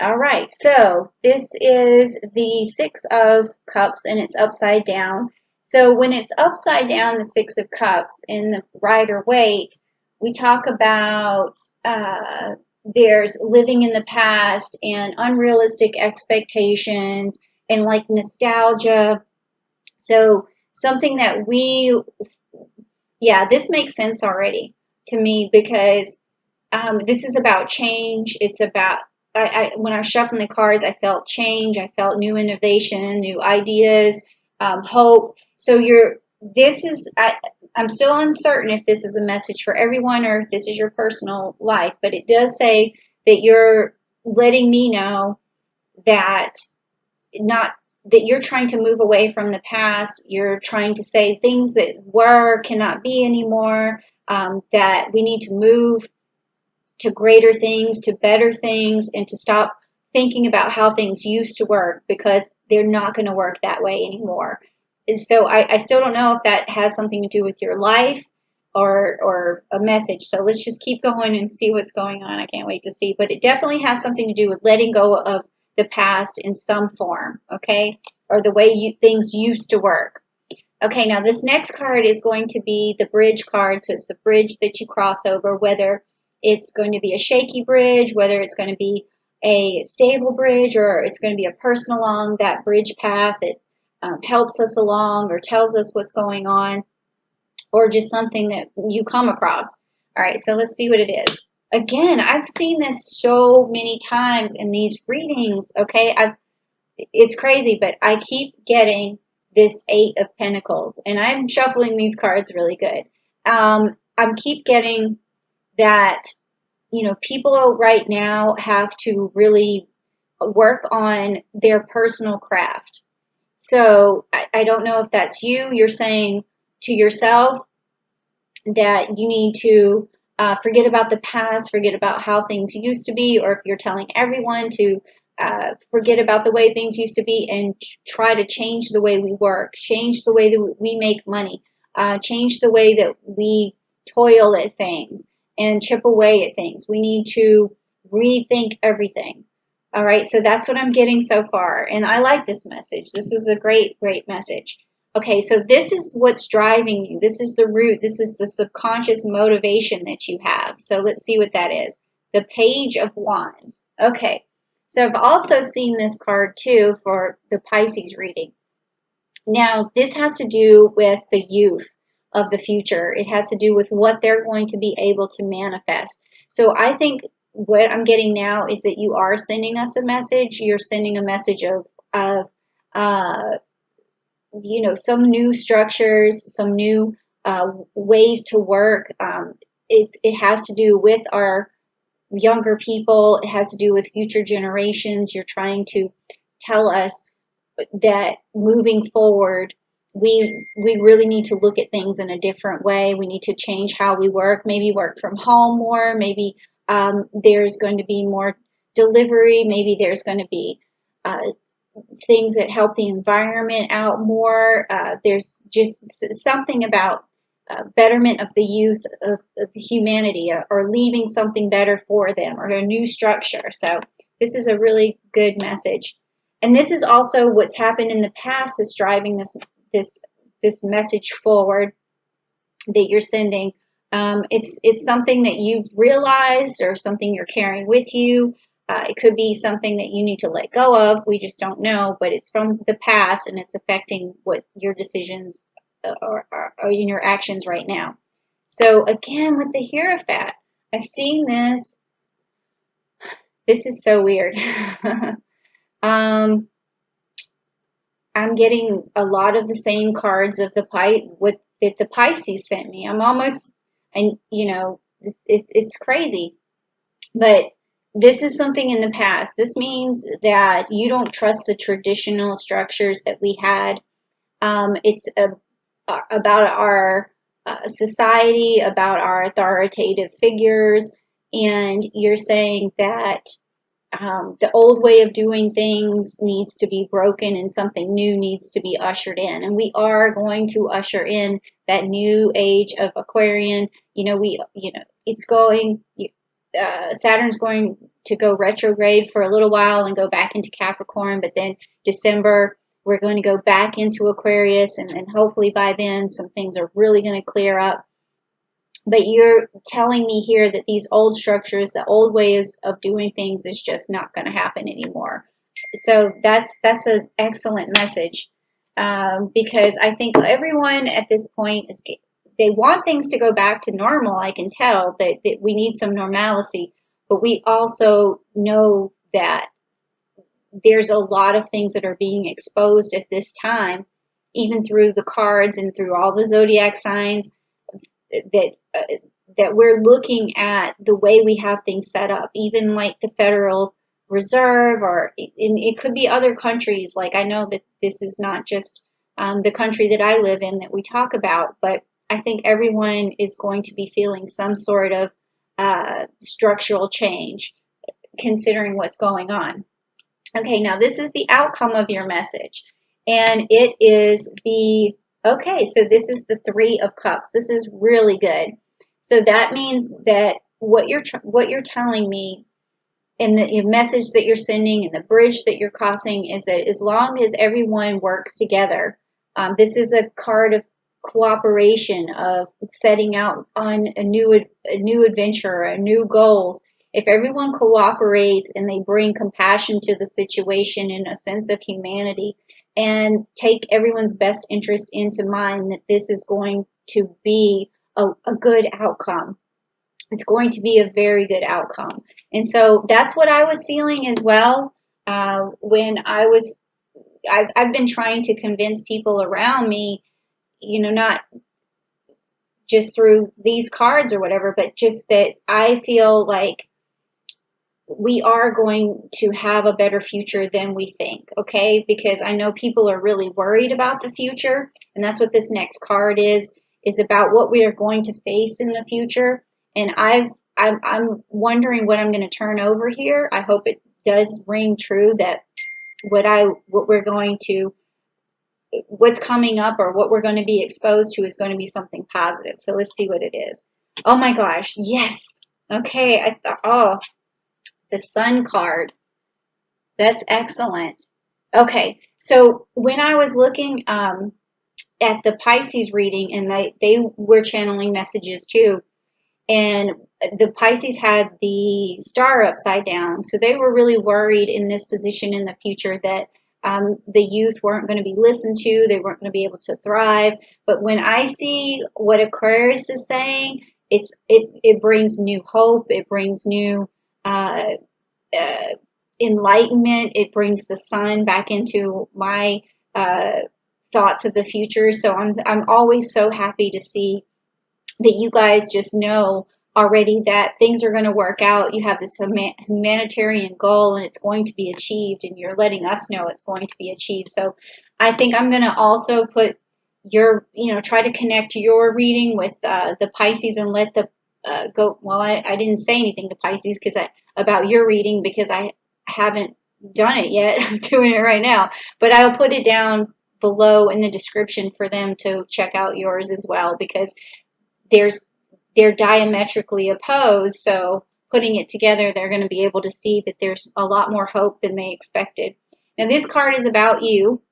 All right, so this is the Six of Cups and it's upside down. So when it's upside down, the Six of Cups in the Rider Waite, we talk about there's living in the past and unrealistic expectations and like nostalgia. So something that yeah, this makes sense already to me because this is about change. It's about when I was shuffling the cards, I felt change. I felt new innovation, new ideas, hope. So I'm still uncertain if this is a message for everyone or if this is your personal life, but it does say that you're letting me know that not that you're trying to move away from the past. You're trying to say things that were cannot be anymore. That we need to move to greater things, to better things, and to stop thinking about how things used to work because they're not going to work that way anymore. And so I still don't know if that has something to do with your life or a message. So let's just keep going and see what's going on. I can't wait to see. But it definitely has something to do with letting go of the past in some form, okay? Or the way things used to work. Okay, now this next card is going to be the bridge card. So it's the bridge that you cross over, whether it's going to be a shaky bridge, whether it's going to be a stable bridge, or it's going to be a person along that bridge path that helps us along or tells us what's going on, or just something that you come across. All right, so let's see what it is. Again, I've seen this so many times in these readings, okay? It's crazy, but I keep getting this Eight of Pentacles, and I'm shuffling these cards really good. I keep getting that, people right now have to really work on their personal craft. So I don't know if that's you. You're saying to yourself that you need to forget about the past, forget about how things used to be, or if you're telling everyone to forget about the way things used to be and try to change the way we work, change the way that we make money, change the way that we toil at things and chip away at things. We need to rethink everything. All right, so that's what I'm getting so far. And I like this message. This is a great, great message. Okay, so this is what's driving you. This is the root. This is the subconscious motivation that you have. So let's see what that is. The Page of Wands. Okay, so I've also seen this card too for the Pisces reading. Now, this has to do with the youth of the future. It has to do with what they're going to be able to manifest. So I think what I'm getting now is that you are sending us a message. You're sending a message of some new structures, some new ways to work. It has to do with our younger people. It has to do with future generations. You're trying to tell us that moving forward, we really need to look at things in a different way. We need to change how we work, maybe work from home more, maybe there's going to be more delivery, maybe there's going to be things that help the environment out more. There's just something about betterment of the youth of humanity, or leaving something better for them, or a new structure. So this is a really good message. And this is also what's happened in the past that's driving this message forward that you're sending. It's something that you've realized or something you're carrying with you. It could be something that you need to let go of. We just don't know, but it's from the past and it's affecting what your decisions are in your actions right now. So again, with the Hierophant, I've seen this. This is so weird. I'm getting a lot of the same cards of that the Pisces sent me. I'm almost, and it's crazy, but this is something in the past. This means that you don't trust the traditional structures that we had. It's about our society, about our authoritative figures, and you're saying that the old way of doing things needs to be broken and something new needs to be ushered in. And we are going to usher in that new age of Aquarian. It's going. Saturn's going to go retrograde for a little while and go back into Capricorn, but then December we're going to go back into Aquarius, and hopefully by then some things are really going to clear up. But you're telling me here that these old structures, the old ways of doing things is just not going to happen anymore. So that's an excellent message, because I think everyone at this point they want things to go back to normal. I can tell that we need some normalcy, but we also know that there's a lot of things that are being exposed at this time, even through the cards and through all the zodiac signs, that we're looking at the way we have things set up, even like the Federal Reserve, or it could be other countries. Like, I know that this is not just the country that I live in that we talk about, but I think everyone is going to be feeling some sort of structural change, considering what's going on. Okay, now this is the outcome of your message, and it is okay, so this is the Three of Cups. This is really good. So that means that what you're telling me, and the message that you're sending, and the bridge that you're crossing, is that as long as everyone works together, this is a card of cooperation, of setting out on a new adventure, a new goals. If everyone cooperates and they bring compassion to the situation and a sense of humanity, and take everyone's best interest into mind, that this is going to be a good outcome. It's going to be a very good outcome. And so that's what I was feeling as well. When I've been trying to convince people around me, not just through these cards or whatever, but just that I feel like we are going to have a better future than we think, okay? Because I know people are really worried about the future, and that's what this next card is about what we are going to face in the future. And I'm wondering what I'm going to turn over here. I hope it does ring true that what's coming up, or what we're going to be exposed to, is going to be something positive. So let's see what it is. Oh my gosh, yes. Okay, I thought, the Sun card. That's excellent. Okay, so when I was looking at the Pisces reading, and they were channeling messages too, and the Pisces had the star upside down, so they were really worried in this position in the future that the youth weren't going to be listened to, they weren't going to be able to thrive. But when I see what Aquarius is saying, it brings new hope, it brings new enlightenment, it brings the sun back into my thoughts of the future. So I'm always so happy to see that you guys just know already that things are going to work out. You have this humanitarian goal, and it's going to be achieved, and you're letting us know it's going to be achieved. So I think I'm going to also put try to connect your reading with the Pisces, and let the go. Well, I didn't say anything to Pisces about your reading, because I haven't done it yet. I'm doing it right now, but I'll put it down below in the description for them to check out yours as well, because they're diametrically opposed. So putting it together, they're going to be able to see that there's a lot more hope than they expected. Now, this card is about you.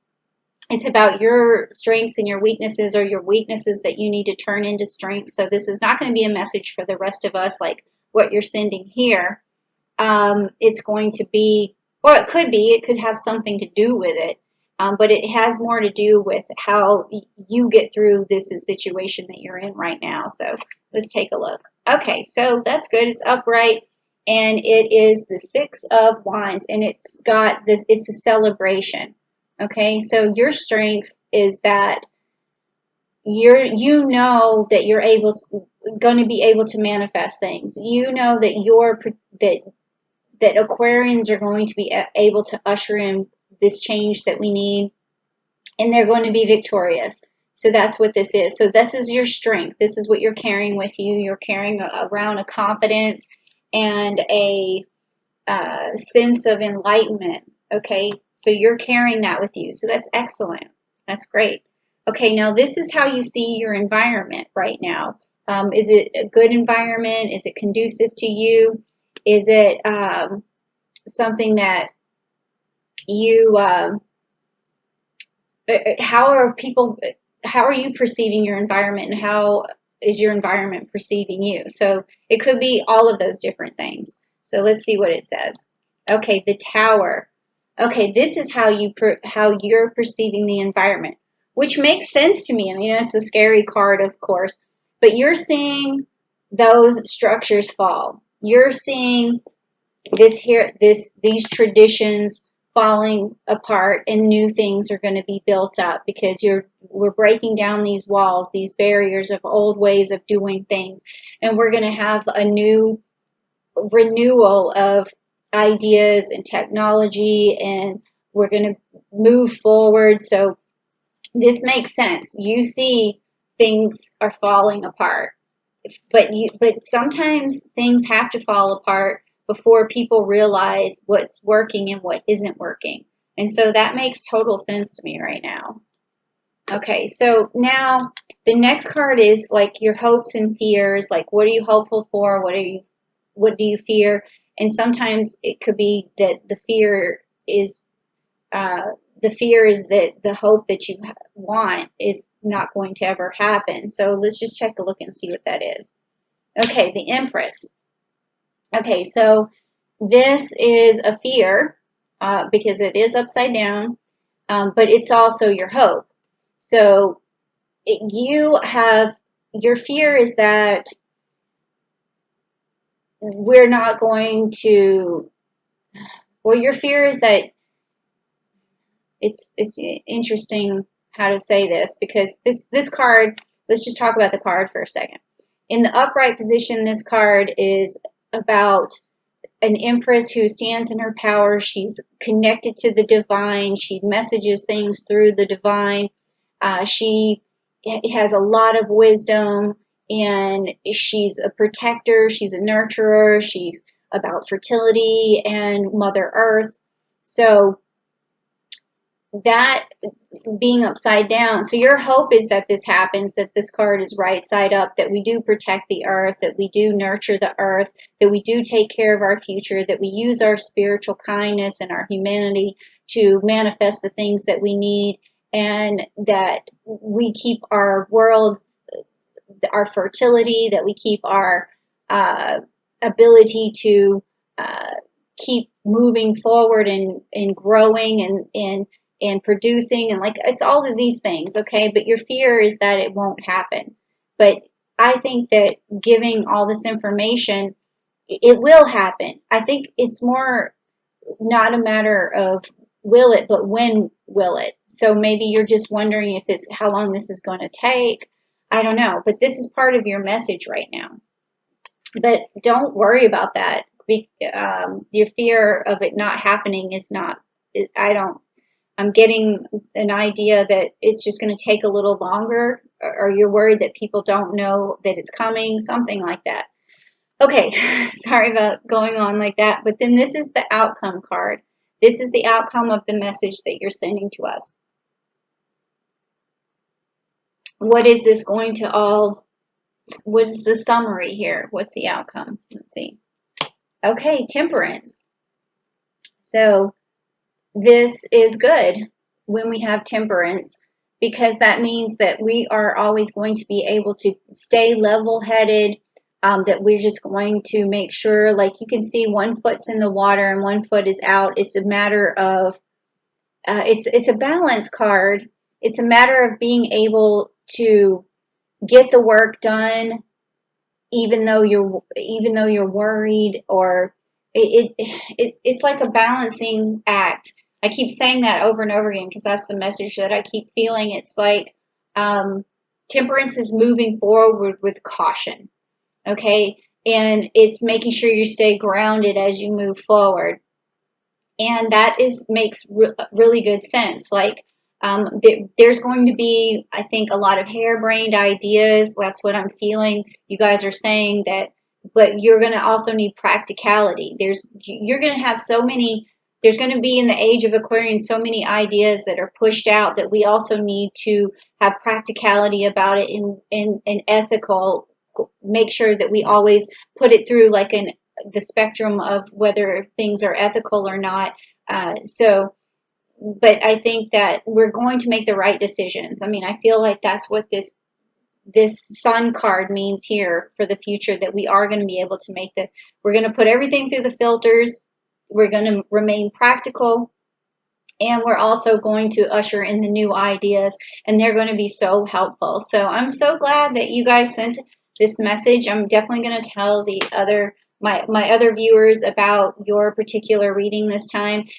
It's about your strengths and your weaknesses, or your weaknesses that you need to turn into strengths. So this is not going to be a message for the rest of us like what you're sending here. It's going to be, or it could have something to do with it. But it has more to do with how you get through this situation that you're in right now. So let's take a look. Okay, so that's good. It's upright, and it is the Six of Wands, and it's a celebration. Okay, so your strength is that you know that you're going to be able to manifest things. You know that that Aquarians are going to be able to usher in this change that we need, and they're going to be victorious. So that's what this is. So this is your strength. This is what you're carrying with you. You're carrying around a confidence and a sense of enlightenment. Okay, so you're carrying that with you. So that's excellent. That's great. Okay, now this is how you see your environment right now. Is it a good environment? Is it conducive to you? Is it something that you, how are you perceiving your environment, and how is your environment perceiving you? So it could be all of those different things. So let's see what it says. Okay, the Tower. Okay, this is how you're perceiving the environment, which makes sense to me. I mean, it's a scary card, of course, but you're seeing those structures fall. You're seeing these traditions falling apart, and new things are going to be built up because we're breaking down these walls, these barriers of old ways of doing things, and we're going to have a new renewal of ideas and technology, and we're going to move forward. So this makes sense. You see things are falling apart, but sometimes things have to fall apart before people realize what's working and what isn't working. And so that makes total sense to me right now. Okay, so now the next card is like your hopes and fears. Like, what are you hopeful for? What do you fear? And sometimes it could be that the fear is that the hope that you want is not going to ever happen. So let's just take a look and see what that is. Okay, the Empress. Okay, so this is a fear because it is upside down, but it's also your hope. So your fear is that we're not going to, well, your fear is that it's interesting how to say this, because this card, let's just talk about the card for a second. In the upright position, this card is about an empress who stands in her power. She's connected to the divine. She messages things through the divine. She has a lot of wisdom, and she's a protector. She's a nurturer. She's about fertility and Mother Earth. So that being upside down. So your hope is that this happens, that this card is right side up, that we do protect the earth, that we do nurture the earth, that we do take care of our future, that we use our spiritual kindness and our humanity to manifest the things that we need, and that we keep our world, our fertility, that we keep our ability to keep moving forward and growing and producing, and like, it's all of these things, okay? But your fear is that it won't happen. But I think that giving all this information, it will happen. I think it's more not a matter of will it, but when will it? So maybe you're just wondering if it's how long this is going to take. I don't know, but this is part of your message right now. But don't worry about that. Your fear of it not happening is not, I'm getting an idea that it's just going to take a little longer, or you're worried that people don't know that it's coming, something like that. Okay, sorry about going on like that, but then this is the outcome card. This is the outcome of the message that you're sending to us. What is this going to all, what is the summary here? What's the outcome? Let's see. Okay, Temperance. So this is good when we have temperance, because that means that we are always going to be able to stay level-headed, that we're just going to make sure, like you can see, one foot's in the water and one foot is out. It's a matter of, it's a balance card. It's a matter of being able to get the work done, even though you're worried, or it's like a balancing act. I keep saying that over and over again because that's the message that I keep feeling. It's like temperance is moving forward with caution, okay? And it's making sure you stay grounded as you move forward. And that makes really good sense. Like, there's going to be, I think, a lot of harebrained ideas. That's what I'm feeling. You guys are saying that, but you're going to also need practicality. You're going to have so many, there's going to be, in the age of Aquarian, so many ideas that are pushed out, that we also need to have practicality about it, and ethical, make sure that we always put it through like the spectrum of whether things are ethical or not. But I think that we're going to make the right decisions. I mean, I feel like that's what this sun card means here for the future, that we are going to be able to we're going to put everything through the filters. We're going to remain practical, and we're also going to usher in the new ideas, and they're going to be so helpful. So I'm so glad that you guys sent this message. I'm definitely going to tell my other viewers about your particular reading this time.